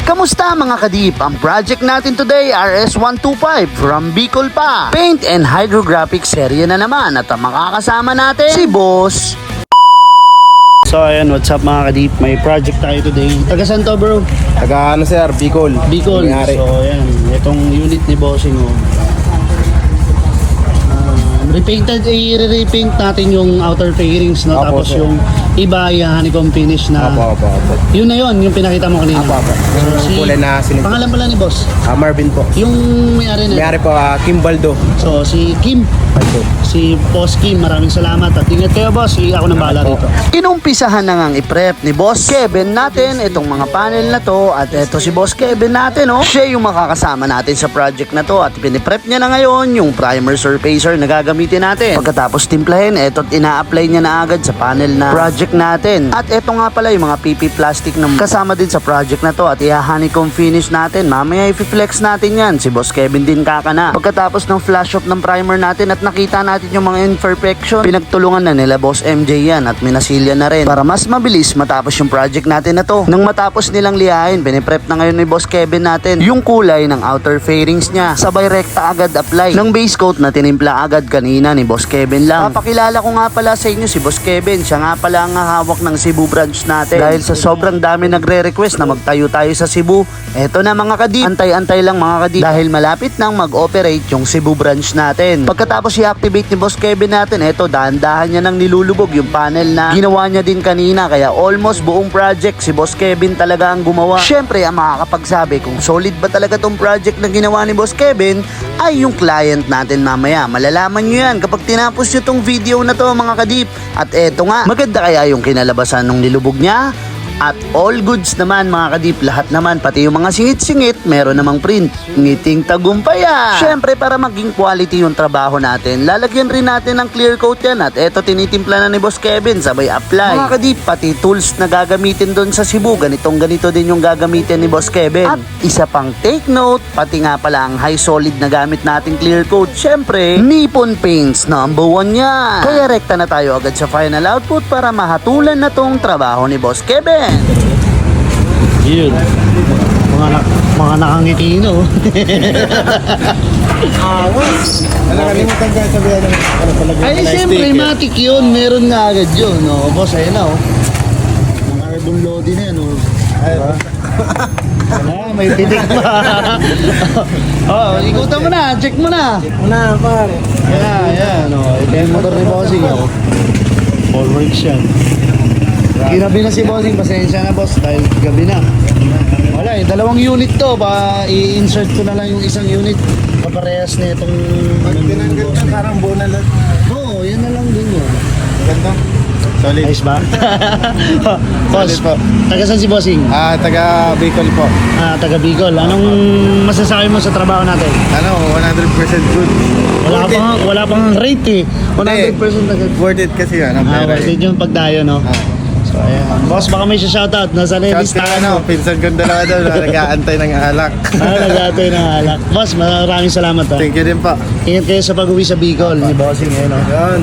Kamusta mga kadip? Ang project natin today, RS125 from Bicol pa. Paint and hydrographic serye na naman at ang makakasama natin si Boss. So ayan, what's up mga kadip? May project tayo today. Taga saan to bro? Taga ano sir, Bicol. Bicol. Nangyari. So ayan, itong unit ni Bossing i-repaint natin yung outer fairings, no? Apo, Tapos sir. yung iba, yung honeycomb finish na Apo. yun na yun, yung pinakita mo kanina. Apo. Yung kulay na sinip. Pangalan pala ni Boss? Marvin po. Yung may-ari na. Mayari po, Kim Baldo. So si Kim, si Boss Kim, maraming salamat at ingat kayo boss, ako nang bahala Apo. dito. Inumpisahan na ngang i-prep ni Boss Kevin natin itong mga panel na to at eto si Boss Kevin natin, oh. Siya yung makakasama natin sa project na to at piniprep niya na ngayon yung primer surfacer na gagamitin natin. Pagkatapos timplahin, eto't ina-apply niya na agad sa panel na project natin. At eto nga pala yung mga PP plastic na kasama din sa project na to at i-honeycomb finish natin. Mamaya i-flex natin yan. Si Boss Kevin din kakana. Pagkatapos ng flash off ng primer natin at nakita natin yung mga imperfection, pinagtulungan na nila Boss MJ yan at minasilya na rin para mas mabilis matapos yung project natin na to. Nang matapos nilang lihain, piniprep na ngayon ni Boss Kevin natin yung kulay ng outer fairings niya. Sabay rekta agad apply ng base coat na tinimpla agad kanina ni Boss Kevin lang. Papakilala ko nga pala sa inyo si Boss Kevin. Siya nga pala ang hawak ng Cebu branch natin. Dahil sa sobrang dami nagre-request na magtayo tayo sa Cebu. Eto na mga kadip. Antay-antay lang mga kadip. Dahil malapit nang mag-operate yung Cebu branch natin. Pagkatapos i-activate ni Boss Kevin natin, eto dahan-dahan niya nang nilulubog yung panel na ginawa niya din kanina. Kaya almost buong project si Boss Kevin talaga ang gumawa. Syempre ang makakapagsabi kung solid ba talaga tong project na ginawa ni Boss Kevin ay yung client natin mamaya. Malalaman nyo yan kapag tinapos nyo tong video na to mga kadip. At eto nga, maganda kaya yung kinalabasan nung nilubog niya? At all goods naman mga kadip, lahat naman, pati yung mga singit-singit, meron namang print, ngiting tagumpaya. Syempre para maging quality yung trabaho natin, lalagyan rin natin ng clear coat yan. At eto tinitimpla na ni Boss Kevin, sabay apply. Mga kadip, pati tools na gagamitin doon sa Cebu, ganito din yung gagamitin ni Boss Kevin. At isa pang take note, pati nga pala ang high solid na gamit nating clear coat, syempre Nippon Paints #1 yan. Kaya rekta na tayo agad sa final output para mahatulan na tong trabaho ni Boss Kevin. Yun. Mga nakangiti, no? Nakalimutan ka sabihan ng ano talaga. Ay, siyempre, matik yun. Meron nga agad yun, no? Boss, ayun na, oh. Mga carbon loading na yan, oh. May pitik pa. Ikutan mo na. Check mo na. Una, pare. Ayan, oh. Ito yung motor ni Bossing, oh. All works yan. Ginabi na si Bossing, pasensya na boss dahil gabi na. Wala dalawang unit to, i-insert ko na lang yung isang unit. Paparehas na itong Parang buo na lang. Oo, yan na lang din yun. Ganda. Solid. Ayos ba? Boss, Solid po. taga saan si Bossing? Taga Bicol po. Taga Bicol. Anong masasabi mo sa trabaho natin? 100% good. Wala pang rate eh. 100% agad. Worth it kasi yan. Ang pera Worth it yung pagdayo, no? So, ayan. Boss, baka may shoutout. Nasa Shout listahan ka mo. pinsan ko dalawa daw na nag-aantay ng alak. Nagatoy ng alak. Boss, maraming salamat ha. Thank you din po. Ingat kayo sa pag-uwi sa Bicol ni Bossing eh, no? Yun.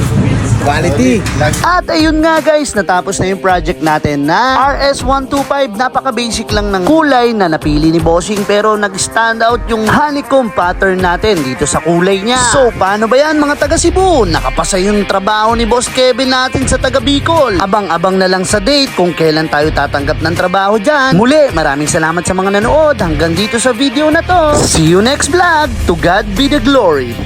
Quality. At ayun nga guys, natapos na yung project natin na RS125. Napaka-basic lang ng kulay na napili ni Bossing pero nag-stand out yung honeycomb pattern natin dito sa kulay niya. So, paano ba yan mga taga Cebu? Nakapasa yung trabaho ni Boss Kevin natin sa taga Bicol. Abang-abang na lang sa date kung kailan tayo tatanggap ng trabaho dyan. Muli, maraming salamat sa mga nanood hanggang dito sa video na to. See you next vlog. To God be the glory.